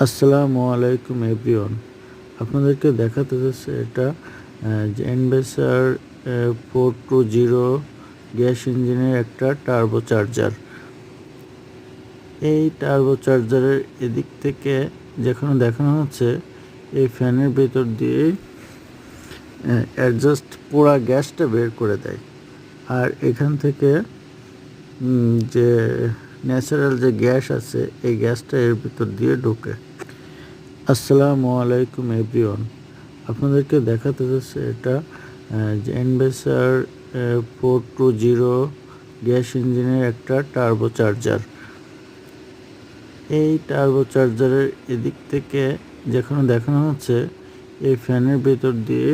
আসসালামু আলাইকুম এভরিওয়ান। আপনাদেরকে দেখাতে যাচ্ছে এটা jenbacher 420 গ্যাস ইঞ্জিনের একটা টার্বো চার্জার। এই টার্বো চার্জারের এদিক থেকে যেখানে দেখানো হচ্ছে এই ফ্যানের ভেতর দিয়ে অ্যাডজাস্ট পুরা গ্যাসটা বের করে দেয়। আর এখান থেকে যে ন্যাচারাল যে গ্যাস আছে এই গ্যাসটা এর ভিতর দিয়ে ঢোকে। আসসালামু আলাইকুম এভরিওয়ান। আপনাদেরকে দেখাতে যাচ্ছে এটা jenbacher 420 গ্যাস ইঞ্জিনের একটা টার্বো চার্জার। এই টার্বো চার্জারের এদিক থেকে যেখানে দেখানো হচ্ছে এই ফ্যানের ভেতর দিয়ে